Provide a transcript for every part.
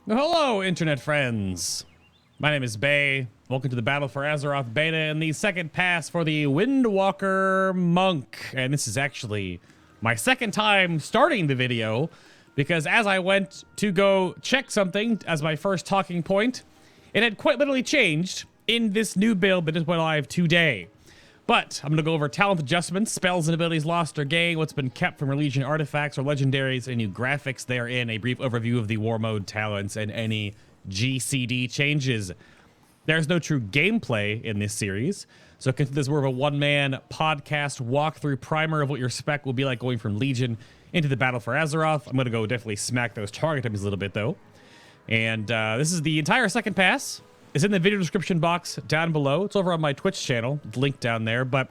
Hello, internet friends. My name is Bay. Welcome to the Battle for Azeroth beta and the second pass for the Windwalker Monk. And this is actually my second time starting the video because as I went to go check something as my first talking point, it had quite literally changed in this new build that just went live today. But I'm going to go over talent adjustments, spells and abilities lost or gained, what's been kept from Legion artifacts or legendaries, any new graphics therein, a brief overview of the war mode talents, and any GCD changes. There's no true gameplay in this series, so consider this more of a one-man podcast walkthrough primer of what your spec will be like going from Legion into the Battle for Azeroth. I'm going to go definitely smack those target enemies a little bit, though. And this is the entire second pass. It's in the video description box down below. It's over on my Twitch channel. It's linked down there. But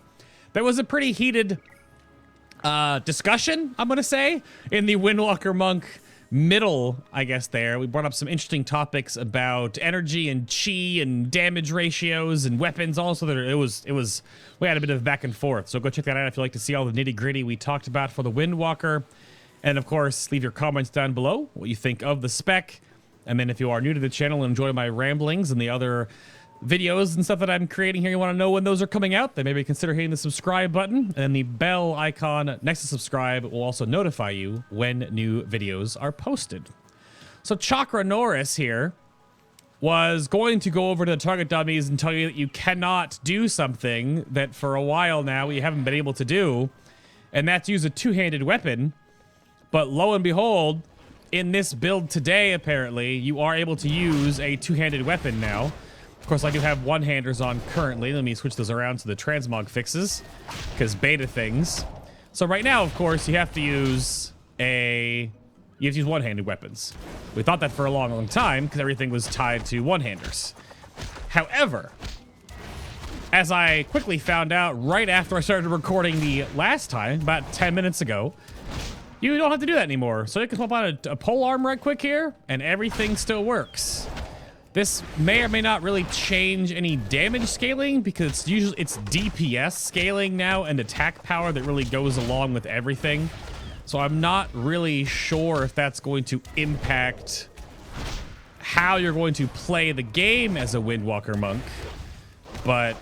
there was a pretty heated discussion, I'm going to say, in the Windwalker Monk middle, I guess, there. We brought up some interesting topics about energy and chi and damage ratios and weapons. Also, we had a bit of back and forth. So go check that out if you'd like to see all the nitty gritty we talked about for the Windwalker. And of course, leave your comments down below, what you think of the spec. And then if you are new to the channel and enjoy my ramblings and the other videos and stuff that I'm creating here, you want to know when those are coming out, then maybe consider hitting the subscribe button. And the bell icon next to subscribe will also notify you when new videos are posted. So Chakra Norris here was going to go over to the target dummies and tell you that you cannot do something that for a while now we haven't been able to do, and that's use a two-handed weapon. But lo and behold, in this build today, apparently, you are able to use a two-handed weapon now. Of course, I do have one-handers on currently. Let me switch those around to the transmog fixes, because beta things. So right now, of course, you have to use one-handed weapons. We thought that for a long, long time, because everything was tied to one-handers. However, as I quickly found out right after I started recording the last time, about 10 minutes ago, you don't have to do that anymore. So you can swap on a pole arm right quick here, and everything still works. This may or may not really change any damage scaling because it's DPS scaling now and attack power that really goes along with everything. So I'm not really sure if that's going to impact how you're going to play the game as a Windwalker Monk, but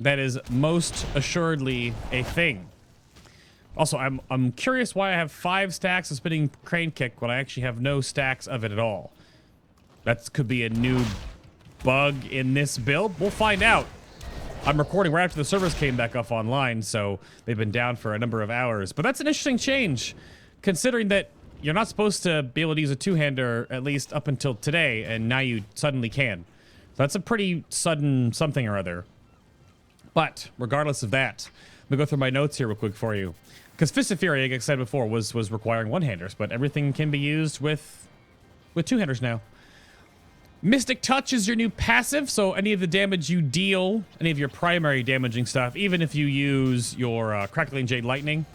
that is most assuredly a thing. Also, I'm curious why I have 5 stacks of spinning crane kick when I actually have no stacks of it at all. That could be a new bug in this build. We'll find out. I'm recording right after the servers came back up online, so they've been down for a number of hours. But that's an interesting change, considering that you're not supposed to be able to use a two-hander, at least up until today, and now you suddenly can. So that's a pretty sudden something or other. But regardless of that, let me go through my notes here real quick for you. Because Fist of Fury, like I said before, was requiring one-handers, but everything can be used with two-handers now. Mystic Touch is your new passive, so any of the damage you deal, any of your primary damaging stuff, even if you use your Crackling Jade Lightning,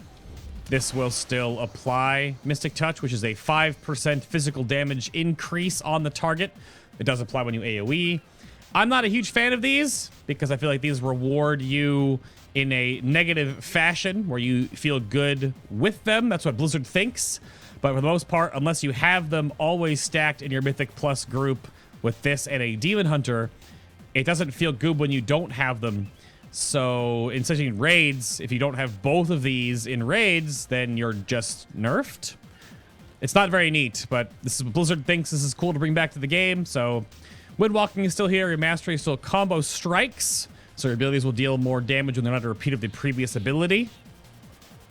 this will still apply Mystic Touch, which is a 5% physical damage increase on the target. It does apply when you AoE. I'm not a huge fan of these because I feel like these reward you in a negative fashion where you feel good with them. That's what Blizzard thinks. But for the most part, unless you have them always stacked in your Mythic Plus group with this and a Demon Hunter, it doesn't feel good when you don't have them. So in such raids, if you don't have both of these in raids, then you're just nerfed. It's not very neat, but this is Blizzard thinks this is cool to bring back to the game. So Windwalking is still here. Your mastery is still combo strikes. So your abilities will deal more damage when they're not a repeat of the previous ability.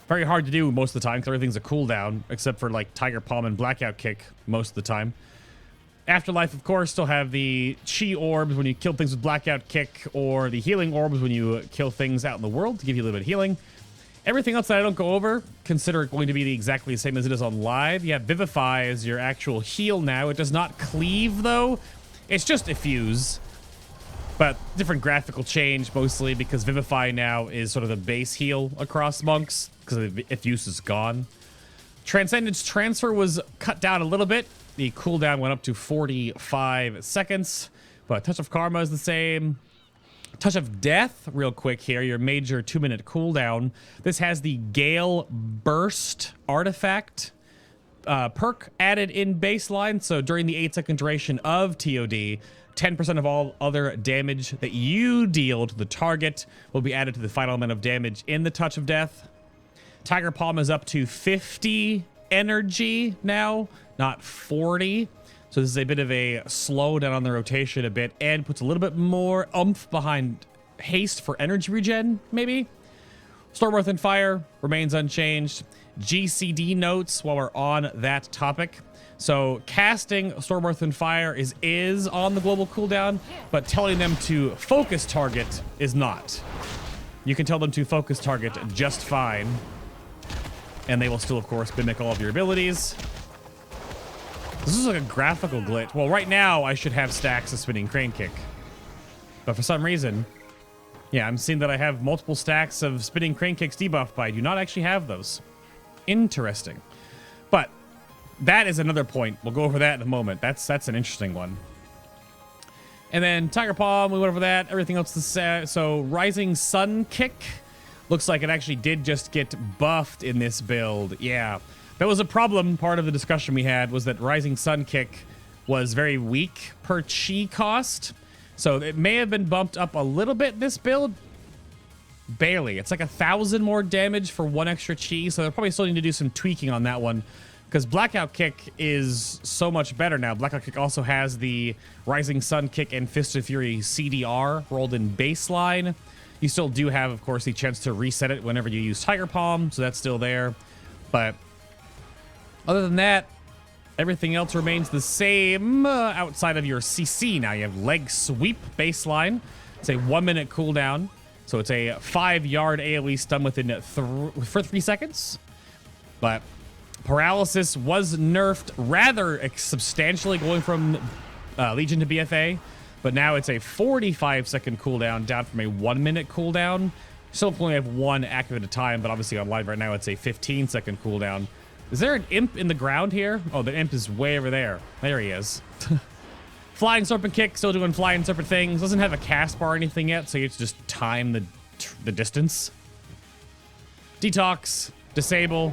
Very hard to do most of the time because everything's a cooldown, except for like Tiger Palm and Blackout Kick most of the time. Afterlife, of course, still have the Chi Orbs when you kill things with Blackout Kick, or the Healing Orbs when you kill things out in the world to give you a little bit of healing. Everything else that I don't go over, consider it going to be exactly the same as it is on live. You have Vivify as your actual heal now. It does not cleave, though. It's just Effuse. But different graphical change, mostly because Vivify now is sort of the base heal across monks, because Effuse is gone. Transcendence Transfer was cut down a little bit. The cooldown went up to 45 seconds, but Touch of Karma is the same. Touch of Death, real quick here, your major 2-minute cooldown. This has the Gale Burst artifact perk added in baseline. So during the 8-second duration of TOD, 10% of all other damage that you deal to the target will be added to the final amount of damage in the Touch of Death. Tiger Palm is up to 50 energy now, not 40. So this is a bit of a slowdown on the rotation a bit and puts a little bit more oomph behind haste for energy regen, maybe. Storm, Earth, and Fire remains unchanged. GCD Notes while we're on that topic. So casting Storm, Earth, and Fire is on the global cooldown, but telling them to focus target is not. You can tell them to focus target just fine, and they will still, of course, mimic all of your abilities. This is like a graphical glitch. Well, right now, I should have stacks of Spinning Crane Kick. But for some reason, yeah, I'm seeing that I have multiple stacks of Spinning Crane Kicks debuffed, but I do not actually have those. Interesting. But that is another point. We'll go over that in a moment. That's an interesting one. And then Tiger Palm, we went over that. Everything else is so Rising Sun Kick looks like it actually did just get buffed in this build. Yeah. That was a problem. Part of the discussion we had was that Rising Sun Kick was very weak per chi cost. So it may have been bumped up a little bit this build. Barely. It's like 1,000 more damage for 1 extra chi. So they're probably still need to do some tweaking on that one. Because Blackout Kick is so much better now. Blackout Kick also has the Rising Sun Kick and Fist of Fury CDR rolled in baseline. You still do have, of course, the chance to reset it whenever you use Tiger Palm. So that's still there. But other than that, everything else remains the same outside of your CC. Now you have Leg Sweep baseline. It's a 1-minute cooldown. So it's a 5-yard AoE stun within for 3 seconds. But Paralysis was nerfed rather substantially, going from Legion to BFA. But now it's a 45-second cooldown down from a 1-minute cooldown. Still only have 1 active at a time, but obviously on live right now it's a 15-second cooldown. Is there an imp in the ground here? Oh, the imp is way over there. There he is. Flying Serpent Kick, still doing Flying Serpent things. Doesn't have a cast bar or anything yet, so you have to just time the distance. Detox, Disable,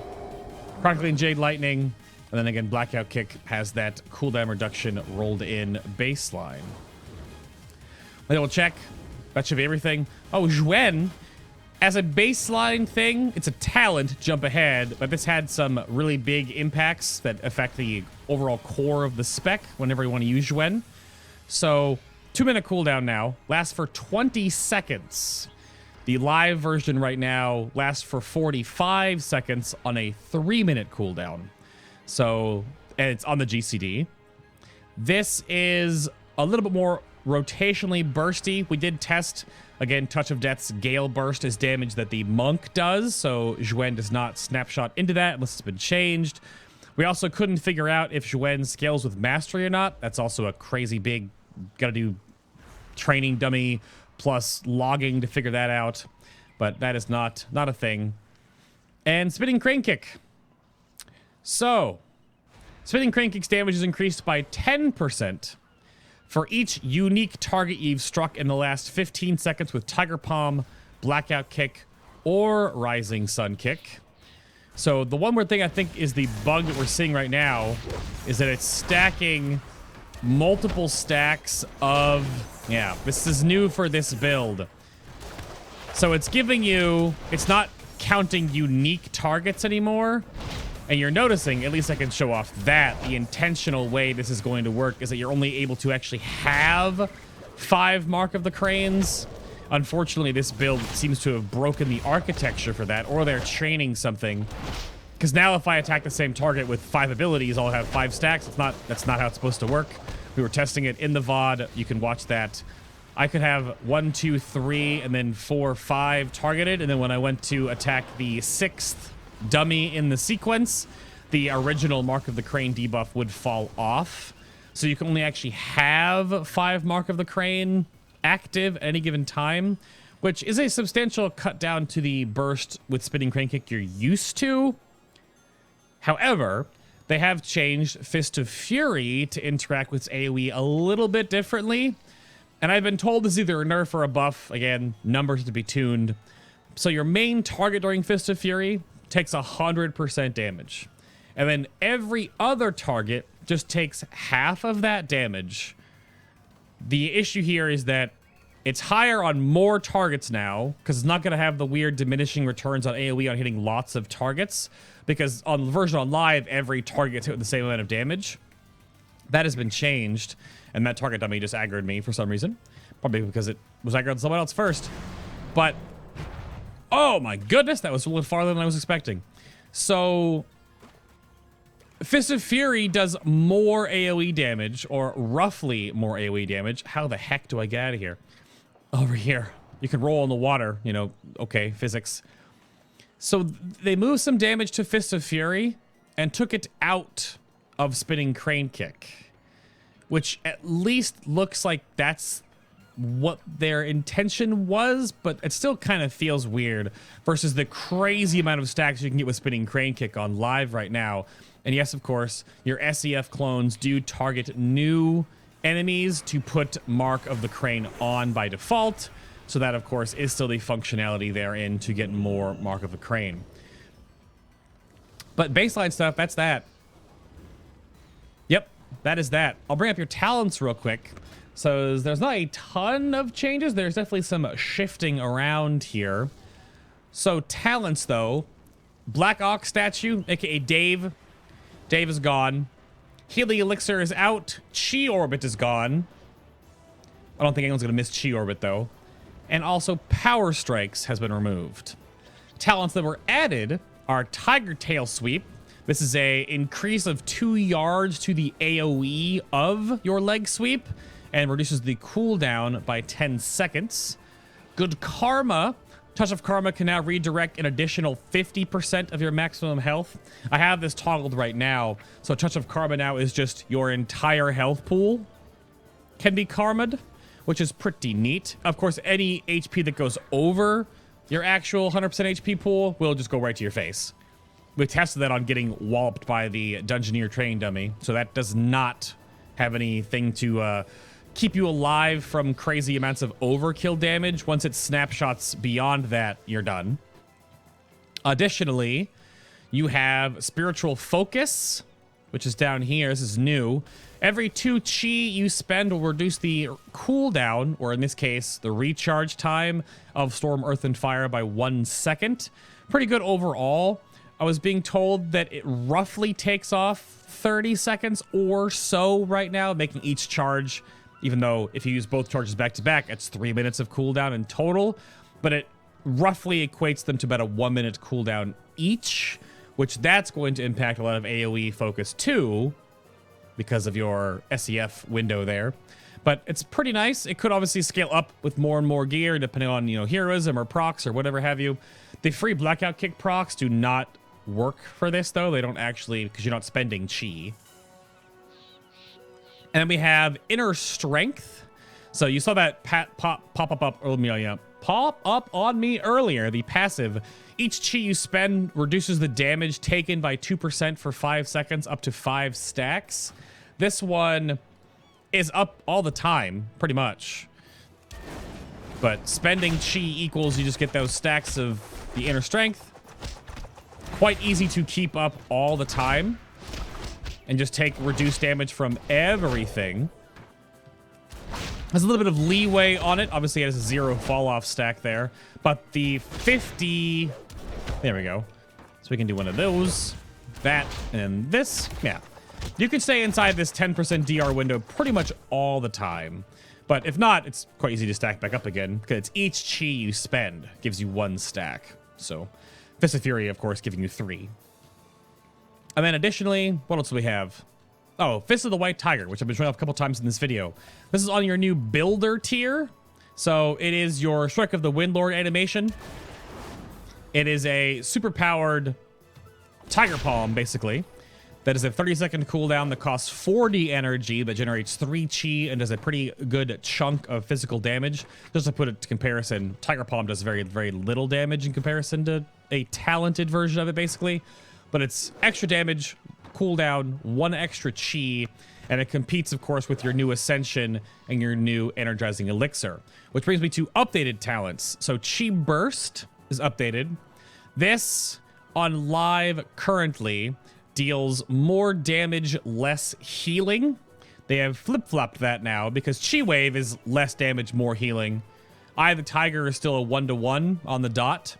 Chronicling Jade Lightning, and then again, Blackout Kick has that cooldown reduction rolled in baseline. We'll check. That should be everything. Oh, Zhuen, as a baseline thing, it's a talent, jump ahead, but this had some really big impacts that affect the overall core of the spec whenever you want to use Zhuen. So, 2-minute cooldown now, lasts for 20 seconds. The live version right now lasts for 45 seconds on a 3-minute cooldown. So, and it's on the GCD. This is a little bit more rotationally bursty. We did test, again, Touch of Death's Gale Burst is damage that the Monk does, so Zhuen does not snapshot into that unless it's been changed. We also couldn't figure out if Zhuen scales with Mastery or not. That's also a crazy big, gotta do training dummy plus logging to figure that out, but that is not a thing. And Spinning Crane Kick. So, Spinning Crane Kick's damage is increased by 10% for each unique target you've struck in the last 15 seconds with Tiger Palm, Blackout Kick, or Rising Sun Kick. So the one weird thing I think is the bug that we're seeing right now is that it's stacking multiple stacks of, yeah, this is new for this build. So it's giving you, it's not counting unique targets anymore. And you're noticing, at least I can show off that, the intentional way this is going to work is that you're only able to actually have 5 Mark of the Cranes. Unfortunately, this build seems to have broken the architecture for that, or they're training something. Because now if I attack the same target with 5 abilities, I'll have 5 stacks. That's not how it's supposed to work. We were testing it in the VOD. You can watch that. I could have 1, 2, 3, and then 4, 5 targeted. And then when I went to attack the 6th dummy in the sequence, the original Mark of the Crane debuff would fall off. So you can only actually have 5 Mark of the Crane active at any given time, which is a substantial cut down to the burst with Spinning Crane Kick you're used to. However, they have changed Fist of Fury to interact with AoE a little bit differently. And I've been told this is either a nerf or a buff. Again, numbers to be tuned. So your main target during Fist of Fury takes 100% damage. And then every other target just takes half of that damage. The issue here is that it's higher on more targets now, because it's not going to have the weird diminishing returns on AoE on hitting lots of targets, because on the version on live, every target gets hit with the same amount of damage. That has been changed, and that target dummy just aggroed me for some reason. Probably because it was aggroed on someone else first. But, oh my goodness, that was a little farther than I was expecting. So, Fist of Fury does more AoE damage, or roughly more AoE damage. How the heck do I get out of here? Over here. You can roll in the water, you know, okay, physics. So they moved some damage to Fist of Fury and took it out of Spinning Crane Kick, which at least looks like that's what their intention was, but it still kind of feels weird versus the crazy amount of stacks you can get with Spinning Crane Kick on live right now. And yes, of course, your SEF clones do target new enemies to put Mark of the Crane on by default. So that, of course, is still the functionality therein to get more Mark of the Crane. But baseline stuff, that's that. Yep, that is that. I'll bring up your talents real quick. So there's not a ton of changes. There's definitely some shifting around here. So talents, though. Black Ox statue, aka Dave. Dave is gone. Healing Elixir is out. Chi Orbit is gone. I don't think anyone's going to miss Chi Orbit, though. And also Power Strikes has been removed. Talents that were added are Tiger Tail Sweep. This is a increase of 2 yards to the AoE of your leg sweep and reduces the cooldown by 10 seconds. Good Karma. Touch of Karma can now redirect an additional 50% of your maximum health. I have this toggled right now, so Touch of Karma now is just your entire health pool can be karma'd, which is pretty neat. Of course, any HP that goes over your actual 100% HP pool will just go right to your face. We tested that on getting walloped by the Dungeoneer training dummy, so that does not have anything to keep you alive from crazy amounts of overkill damage. Once it snapshots beyond that, you're done. Additionally, you have Spiritual Focus, which is down here. This is new. Every 2 chi you spend will reduce the cooldown, or in this case, the recharge time of Storm, Earth, and Fire by 1 second. Pretty good overall. I was being told that it roughly takes off 30 seconds or so right now, making each charge, even though if you use both charges back to back, it's 3 minutes of cooldown in total, but it roughly equates them to about a 1 minute cooldown each, which that's going to impact a lot of AoE focus too, because of your SEF window there. But it's pretty nice. It could obviously scale up with more and more gear, depending on, you know, heroism or procs or whatever have you. The free Blackout Kick procs do not work for this, though. They don't actually, because you're not spending chi. And then we have Inner Strength. So you saw that pop up on me earlier, the passive. Each chi you spend reduces the damage taken by 2% for 5 seconds, up to 5 stacks. This one is up all the time, pretty much. But spending chi equals you just get those stacks of the Inner Strength. Quite easy to keep up all the time and just take reduced damage from everything. Has a little bit of leeway on it. Obviously, it has a 0 fall-off stack there. But the 50... There we go. So we can do one of those, that, and this. Yeah. You can stay inside this 10% DR window pretty much all the time. But if not, it's quite easy to stack back up again, because it's each chi you spend gives you 1 stack. So, Fist of Fury, of course, giving you 3. And then additionally, what else do we have? Oh, Fist of the White Tiger, which I've been showing off a couple times in this video. This is on your new Builder tier. So it is your Strike of the Windlord animation. It is a super-powered Tiger Palm, basically. That is a 30-second cooldown that costs 40 energy, that generates 3 chi, and does a pretty good chunk of physical damage. Just to put it to comparison, Tiger Palm does very, very little damage in comparison to a talented version of it, basically. But it's extra damage, cooldown, 1 extra chi, and it competes, of course, with your new Ascension and your new Energizing Elixir. Which brings me to updated talents. So Chi Burst is updated. This, on live currently, deals more damage, less healing. They have flip-flopped that now because Chi Wave is less damage, more healing. Eye of the Tiger is still a 1-to-1 on the dot.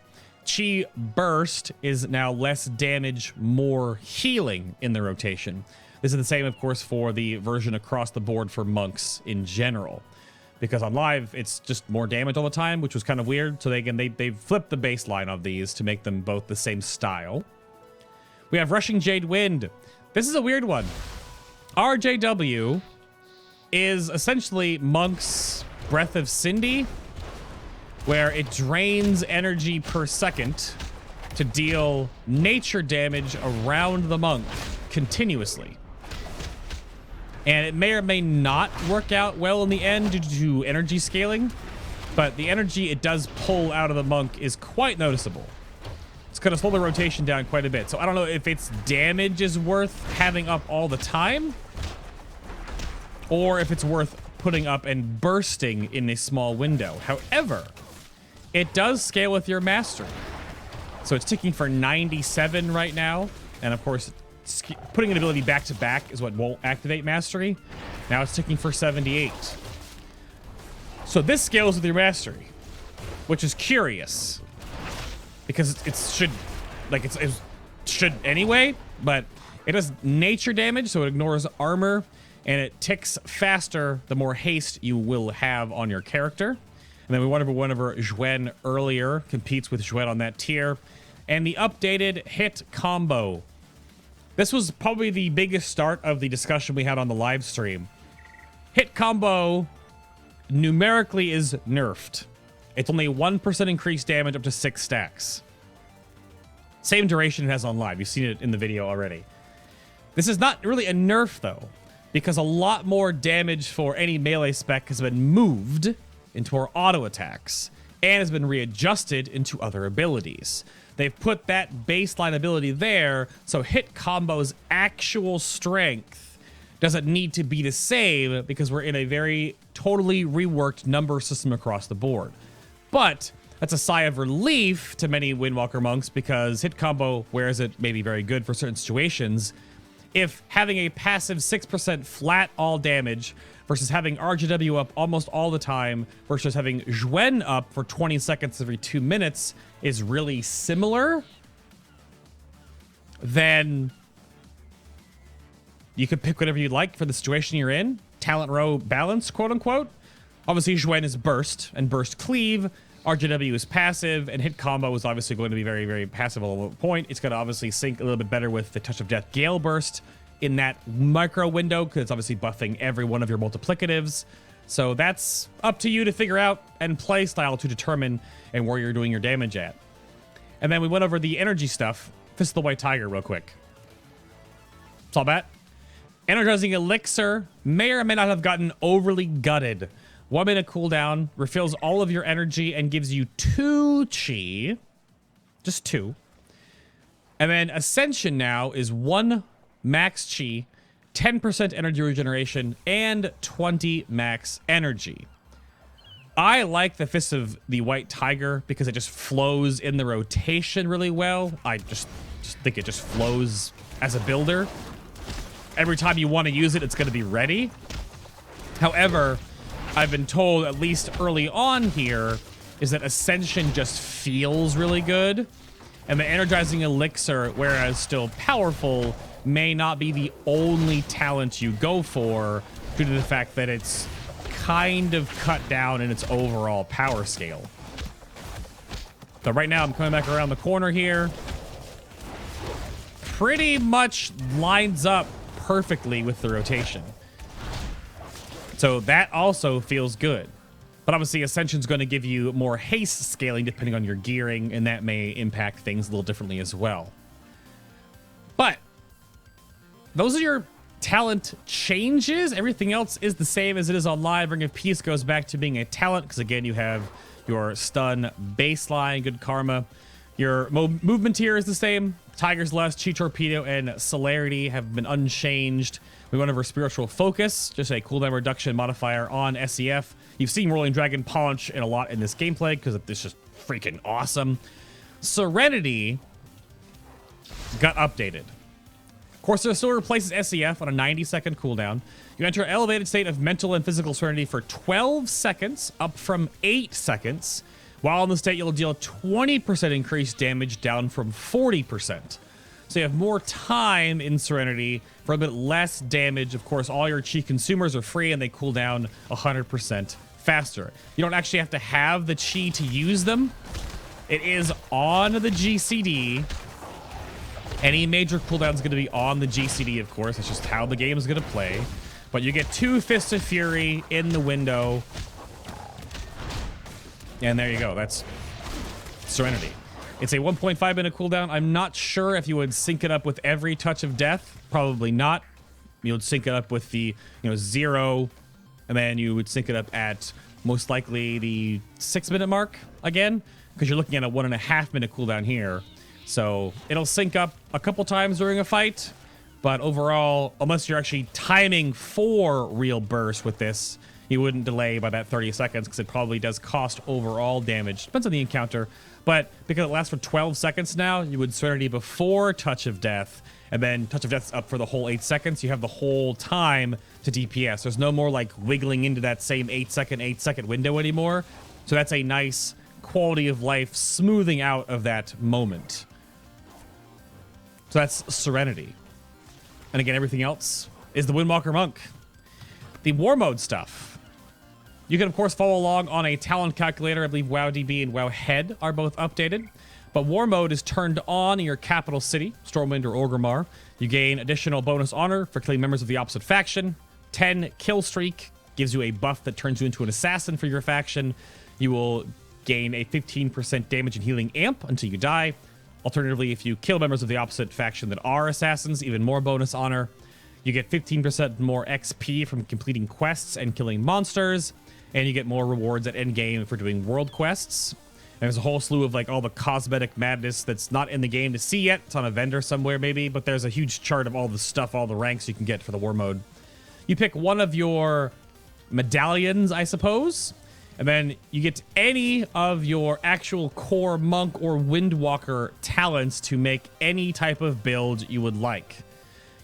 Chi Burst is now less damage, more healing in the rotation. This is the same, of course, for the version across the board for monks in general. Because on live, it's just more damage all the time, which was kind of weird. So they flipped the baseline of these to make them both the same style. We have Rushing Jade Wind. This is a weird one. RJW is essentially Monk's Breath of Cindy, where it drains energy per second to deal nature damage around the monk continuously. And it may or may not work out well in the end due to energy scaling, but the energy it does pull out of the monk is quite noticeable. It's going to slow the rotation down quite a bit. So I don't know if its damage is worth having up all the time, or if it's worth putting up and bursting in a small window. However, it does scale with your mastery. So it's ticking for 97 right now. And of course, putting an ability back to back is what won't activate mastery. Now it's ticking for 78. So this scales with your mastery, which is curious because it should anyway, but it does nature damage, so it ignores armor, and it ticks faster the more haste you will have on your character. And then we went over Zhwen earlier, competes with Zhwen on that tier. And the updated hit combo. This was probably the biggest start of the discussion we had on the live stream. Hit combo numerically is nerfed. It's only 1% increased damage up to 6 stacks. Same duration it has on live. You've seen it in the video already. This is not really a nerf, though, because a lot more damage for any melee spec has been moved into our auto attacks and has been readjusted into other abilities. They've put that baseline ability there, so hit combo's actual strength doesn't need to be the same because we're in a very totally reworked number system across the board. But that's a sigh of relief to many Windwalker monks because hit combo, whereas it may be very good for certain situations, if having a passive 6% flat all damage versus having RGW up almost all the time versus having Zhwen up for 20 seconds every 2 minutes is really similar, then you could pick whatever you like for the situation you're in. Talent row balance, quote unquote. Obviously, Zhwen is burst and burst cleave. RGW is passive, and hit combo is obviously going to be very, very passive at a point. It's going to obviously sync a little bit better with the Touch of Death Gale Burst in that micro window, because it's obviously buffing every one of your multiplicatives. So that's up to you to figure out and play style to determine and where you're doing your damage at. And then we went over the energy stuff. Fist of the White Tiger real quick. Saw that? Energizing Elixir may or may not have gotten overly gutted. 1 minute cooldown, refills all of your energy and gives you 2 chi. Just 2. And then Ascension now is 1 max chi, 10% energy regeneration, and 20 max energy. I like the Fist of the White Tiger because it just flows in the rotation really well. I just think it just flows as a builder. Every time you want to use it, it's going to be ready. However, I've been told, at least early on here, is that Ascension just feels really good. And the Energizing Elixir, whereas still powerful, may not be the only talent you go for due to the fact that it's kind of cut down in its overall power scale. So right now I'm coming back around the corner here. Pretty much lines up perfectly with the rotation. So that also feels good. But obviously Ascension's going to give you more haste scaling depending on your gearing, and that may impact things a little differently as well. But those are your talent changes. Everything else is the same as it is on live. Ring of Peace goes back to being a talent because, again, you have your stun baseline, good karma. Your movement here is the same. Tiger's Lust, Chi Torpedo, and Celerity have been unchanged. We went over Spiritual Focus, just a cooldown reduction modifier on SEF. You've seen Rolling Dragon polish in a lot in this gameplay because it's just freaking awesome. Serenity got updated. Courser still replaces SEF on a 90-second cooldown. You enter an elevated state of mental and physical serenity for 12 seconds, up from 8 seconds. While in the state, you'll deal 20% increased damage, down from 40%. So you have more time in Serenity for a bit less damage. Of course, all your chi consumers are free and they cool down 100% faster. You don't actually have to have the chi to use them. It is on the GCD. Any major cooldown is going to be on the GCD, of course. That's just how the game is going to play. But you get 2 Fists of Fury in the window. And there you go. That's Serenity. It's a 1.5 minute cooldown. I'm not sure if you would sync it up with every touch of death. Probably not. You would sync it up with the 0, and then you would sync it up at most likely the 6-minute mark again, because you're looking at a 1.5 minute cooldown here. So it'll sync up a couple times during a fight, but overall, unless you're actually timing for real burst with this, you wouldn't delay by that 30 seconds because it probably does cost overall damage. Depends on the encounter. But because it lasts for 12 seconds now, you would Serenity before Touch of Death, and then Touch of Death's up for the whole 8 seconds. You have the whole time to DPS. There's no more like wiggling into that same 8 second window anymore. So that's a nice quality of life smoothing out of that moment. So that's Serenity. And again, everything else is the Windwalker Monk. The War Mode stuff. You can, of course, follow along on a talent calculator. I believe WoWDB and WoWhead are both updated. But War Mode is turned on in your capital city, Stormwind or Orgrimmar. You gain additional bonus honor for killing members of the opposite faction. 10 kill streak gives you a buff that turns you into an assassin for your faction. You will gain a 15% damage and healing amp until you die. Alternatively, if you kill members of the opposite faction that are assassins, even more bonus honor. You get 15% more XP from completing quests and killing monsters. And you get more rewards at endgame for doing world quests. And there's a whole slew of like all the cosmetic madness that's not in the game to see yet. It's on a vendor somewhere maybe, but there's a huge chart of all the stuff, all the ranks you can get for the War Mode. You pick one of your medallions, I suppose, and then you get any of your actual core monk or windwalker talents to make any type of build you would like.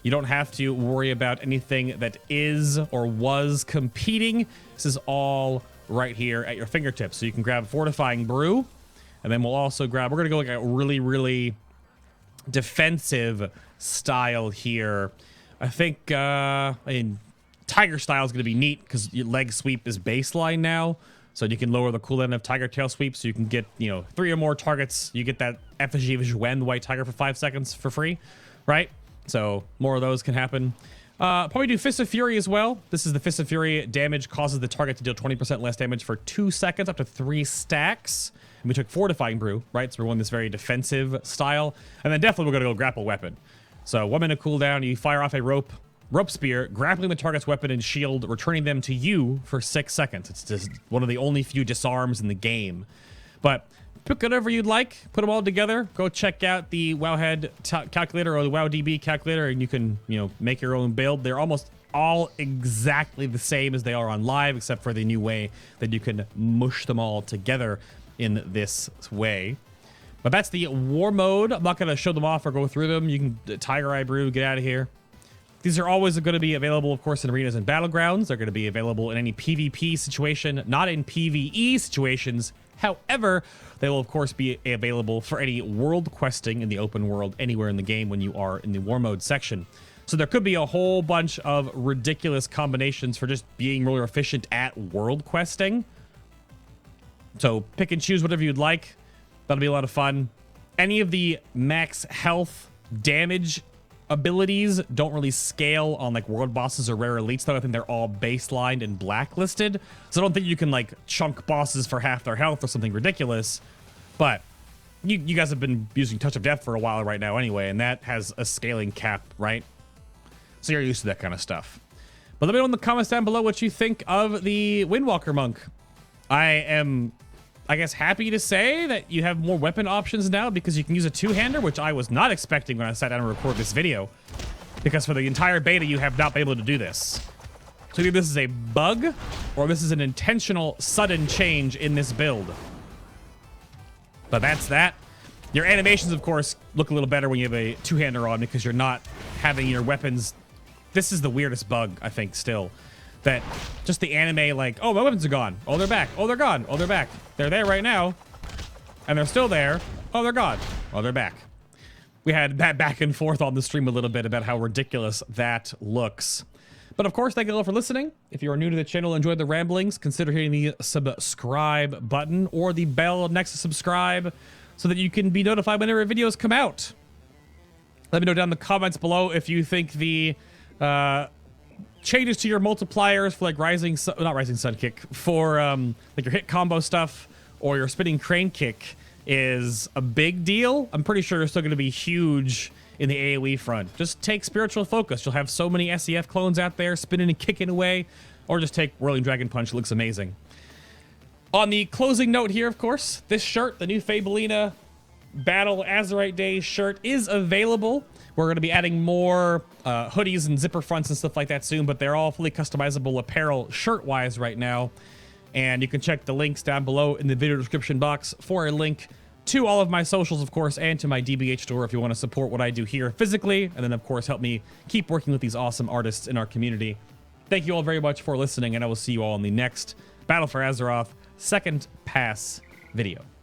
You don't have to worry about anything that is or was competing. This is all right here at your fingertips. So you can grab Fortifying Brew, and then we'll also grab, we're going to go like a really, really defensive style here. I think, Tiger style is going to be neat because your leg sweep is baseline now. So you can lower the cooldown of Tiger Tail Sweep so you can get, 3 or more targets. You get that Effigy of Zhuan, the White Tiger, for 5 seconds for free, right? So more of those can happen. Probably do Fist of Fury as well. This is the Fist of Fury. Damage causes the target to deal 20% less damage for 2 seconds, up to 3 stacks. And we took Fortifying Brew, right? So we're going this very defensive style. And then definitely we're going to go Grapple Weapon. So 1 minute cooldown, you fire off a rope spear, grappling the target's weapon and shield, returning them to you for 6 seconds. It's just one of the only few disarms in the game. But pick whatever you'd like, put them all together. Go check out the WoWhead calculator or the WoWDB calculator, and you can, make your own build. They're almost all exactly the same as they are on live, except for the new way that you can mush them all together in this way. But that's the War Mode. I'm not going to show them off or go through them. You can Tiger Eye Brew, get out of here. These are always going to be available, of course, in arenas and battlegrounds. They're going to be available in any PvP situation, not in PvE situations. However, they will, of course, be available for any world questing in the open world anywhere in the game when you are in the War Mode section. So there could be a whole bunch of ridiculous combinations for just being really efficient at world questing. So pick and choose whatever you'd like. That'll be a lot of fun. Any of the max health damage abilities don't really scale on like world bosses or rare elites, though. I think they're all baselined and blacklisted, so I don't think you can like chunk bosses for half their health or something ridiculous. But you guys have been using Touch of Death for a while right now anyway, and that has a scaling cap, right? So you're used to that kind of stuff. But let me know in the comments down below what you think of the Windwalker Monk. I am, I guess, happy to say that you have more weapon options now because you can use a two-hander, which I was not expecting when I sat down to record this video, because for the entire beta you have not been able to do this. So either this is a bug or this is an intentional sudden change in this build. But that's that. Your animations, of course, look a little better when you have a two-hander on because you're not having your weapons. This is the weirdest bug, I think, still. That just the anime, like, oh, my weapons are gone. Oh, they're back. Oh, they're gone. Oh, they're back. They're there right now. And they're still there. Oh, they're gone. Oh, they're back. We had that back and forth on the stream a little bit about how ridiculous that looks. But of course, thank you all for listening. If you are new to the channel and enjoyed the ramblings, consider hitting the subscribe button or the bell next to subscribe so that you can be notified whenever videos come out. Let me know down in the comments below if you think the changes to your multipliers for like not Rising Sun Kick, for like your hit combo stuff or your spinning crane kick is a big deal. I'm pretty sure they're still going to be huge in the AoE front. Just take Spiritual Focus. You'll have so many SEF clones out there spinning and kicking away, or just take Whirling Dragon Punch. It looks amazing. On the closing note here, of course, this shirt, the new Fabelina Battle Azerite Days shirt, is available. We're going to be adding more hoodies and zipper fronts and stuff like that soon, but they're all fully customizable apparel shirt-wise right now. And you can check the links down below in the video description box for a link to all of my socials, of course, and to my DBH store if you want to support what I do here physically, and then, of course, help me keep working with these awesome artists in our community. Thank you all very much for listening, and I will see you all in the next Battle for Azeroth Second Pass video.